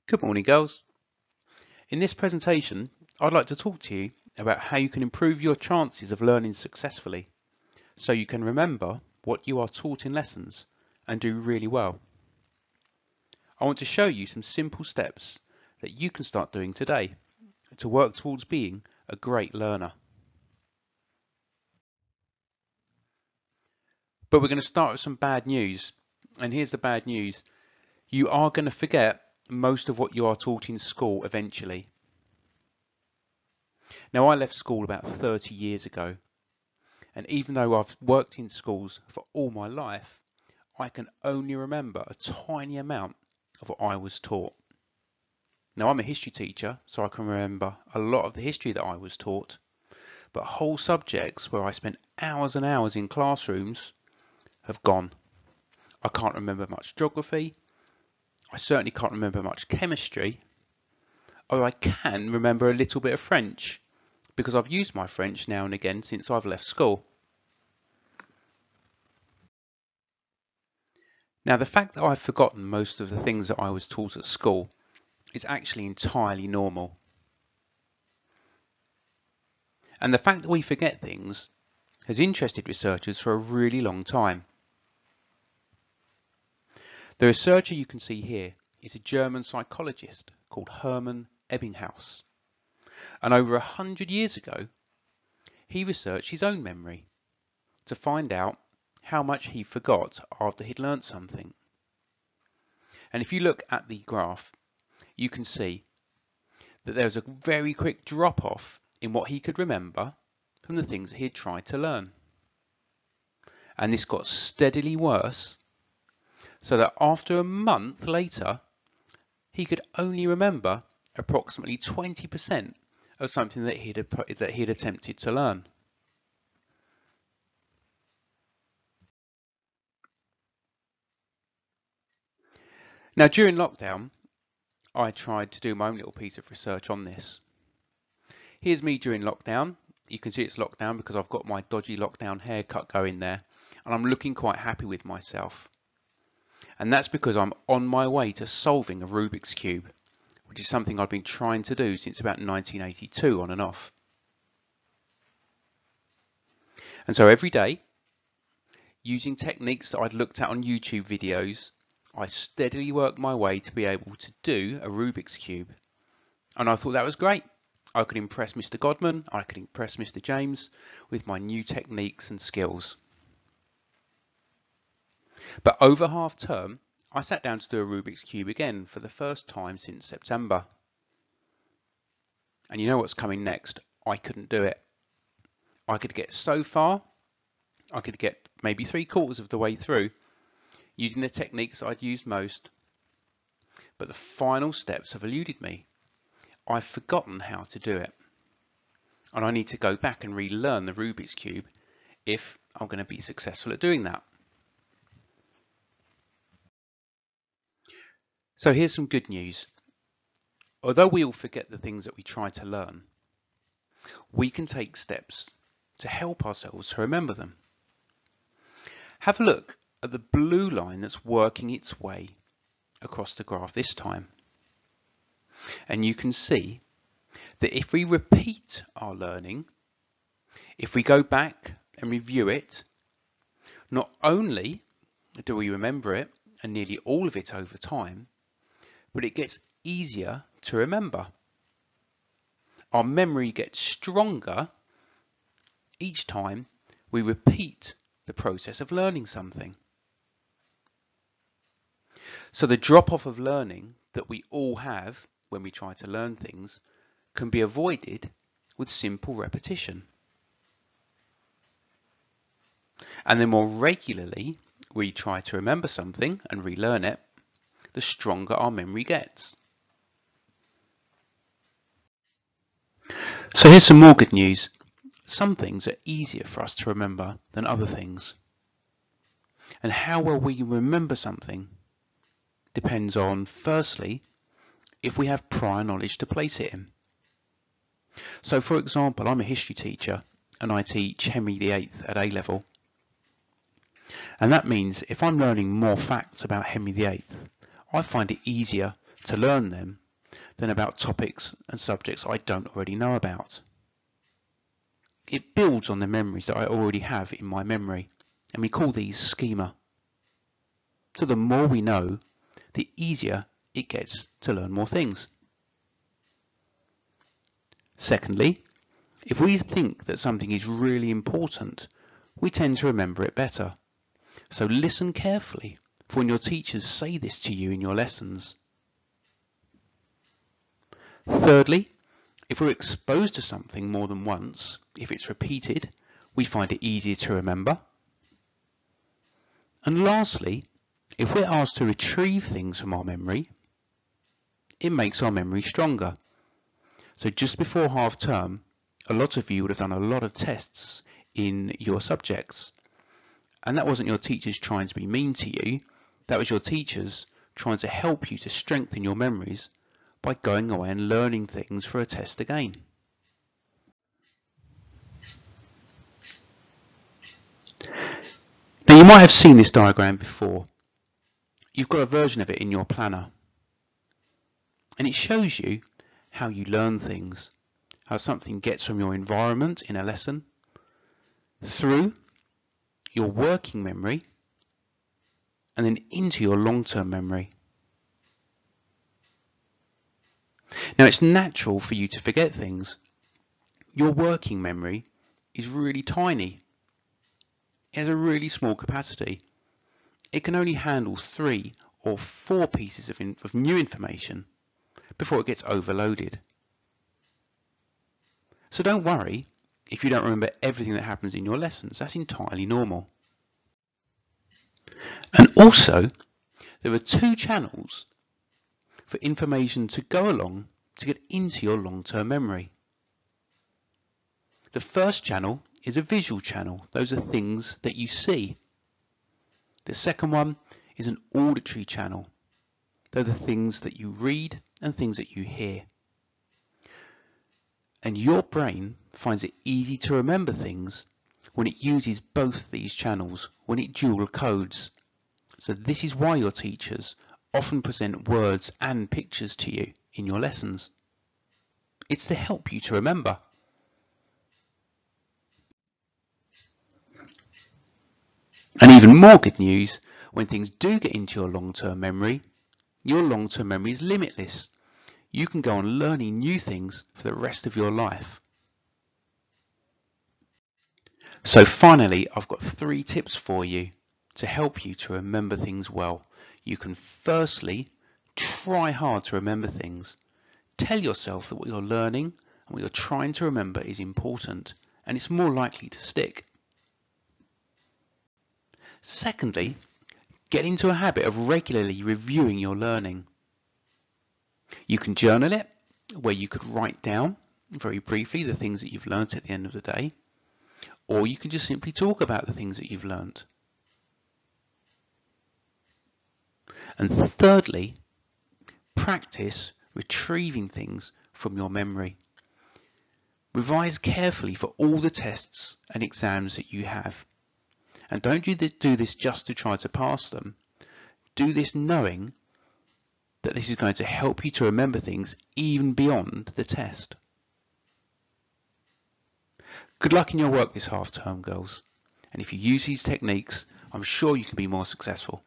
Good morning, girls. In this presentation, I'd like to talk to you about how you can improve your chances of learning successfully so you can remember what you are taught in lessons and do really well. I want to show you some simple steps that you can start doing today to work towards being a great learner. But we're going to start with some bad news. And here's the bad news. You are going to forget most of what you are taught in school eventually. Now, I left school about 30 years ago, and even though I've worked in schools for all my life, I can only remember a tiny amount of what I was taught. Now, I'm a history teacher, so I can remember a lot of the history that I was taught, but whole subjects where I spent hours and hours in classrooms have gone. I can't remember much geography. I certainly can't remember much chemistry, although I can remember a little bit of French, because I've used my French now and again since I've left school. Now, the fact that I've forgotten most of the things that I was taught at school is actually entirely normal. And the fact that we forget things has interested researchers for a really long time. The researcher you can see here is a German psychologist called Hermann Ebbinghaus. And over 100 years ago, he researched his own memory to find out how much he forgot after he'd learnt something. And if you look at the graph, you can see that there was a very quick drop off in what he could remember from the things that he had tried to learn. And this got steadily worse, so that after a month later, he could only remember approximately 20% of something that he had attempted to learn. Now, during lockdown, I tried to do my own little piece of research on this. Here's me during lockdown. You can see it's lockdown because I've got my dodgy lockdown haircut going there, and I'm looking quite happy with myself. And that's because I'm on my way to solving a Rubik's Cube, which is something I've been trying to do since about 1982 on and off. And so every day, using techniques that I'd looked at on YouTube videos, I steadily worked my way to be able to do a Rubik's Cube. And I thought that was great. I could impress Mr. Godman, I could impress Mr. James with my new techniques and skills. But over half term, I sat down to do a Rubik's Cube again for the first time since September. And you know what's coming next? I couldn't do it. I could get so far, I could get maybe 3/4 of the way through using the techniques I'd used most. But the final steps have eluded me. I've forgotten how to do it. And I need to go back and relearn the Rubik's Cube if I'm going to be successful at doing that. So here's some good news. Although we all forget the things that we try to learn, we can take steps to help ourselves to remember them. Have a look at the blue line that's working its way across the graph this time. And you can see that if we repeat our learning, if we go back and review it, not only do we remember it, and nearly all of it over time, but it gets easier to remember. Our memory gets stronger each time we repeat the process of learning something. So the drop-off of learning that we all have when we try to learn things can be avoided with simple repetition. And the more regularly we try to remember something and relearn it, the stronger our memory gets. So here's some more good news. Some things are easier for us to remember than other things. And how well we remember something depends on, firstly, if we have prior knowledge to place it in. So for example, I'm a history teacher and I teach Henry VIII at A level. And that means if I'm learning more facts about Henry VIII, I find it easier to learn them than about topics and subjects I don't already know about. It builds on the memories that I already have in my memory, and we call these schema. So the more we know, the easier it gets to learn more things. Secondly, if we think that something is really important, we tend to remember it better. So listen carefully for when your teachers say this to you in your lessons. Thirdly, if we're exposed to something more than once, if it's repeated, we find it easier to remember. And lastly, if we're asked to retrieve things from our memory, it makes our memory stronger. So just before half term, a lot of you would have done a lot of tests in your subjects. And that wasn't your teachers trying to be mean to you, that was your teachers trying to help you to strengthen your memories by going away and learning things for a test again. Now you might have seen this diagram before. You've got a version of it in your planner. And it shows you how you learn things, how something gets from your environment in a lesson, through your working memory, and then into your long-term memory. Now it's natural for you to forget things. Your working memory is really tiny. It has a really small capacity. It can only handle 3 or 4 pieces of new information before it gets overloaded. So don't worry if you don't remember everything that happens in your lessons. That's entirely normal. And also, there are 2 channels for information to go along to get into your long-term memory. The first channel is a visual channel. Those are things that you see. The second one is an auditory channel. They're the things that you read and things that you hear. And your brain finds it easy to remember things when it uses both these channels, when it dual codes. So this is why your teachers often present words and pictures to you in your lessons. It's to help you to remember. And even more good news, when things do get into your long-term memory is limitless. You can go on learning new things for the rest of your life. So finally, I've got 3 tips for you to help you to remember things well. You can firstly try hard to remember things. Tell yourself that what you're learning and what you're trying to remember is important, and it's more likely to stick. Secondly, get into a habit of regularly reviewing your learning. You can journal it, where you could write down very briefly the things that you've learnt at the end of the day, or you can just simply talk about the things that you've learnt. And thirdly, practice retrieving things from your memory. Revise carefully for all the tests and exams that you have. And don't do this just to try to pass them. Do this knowing that this is going to help you to remember things even beyond the test. Good luck in your work this half term, girls. And if you use these techniques, I'm sure you can be more successful.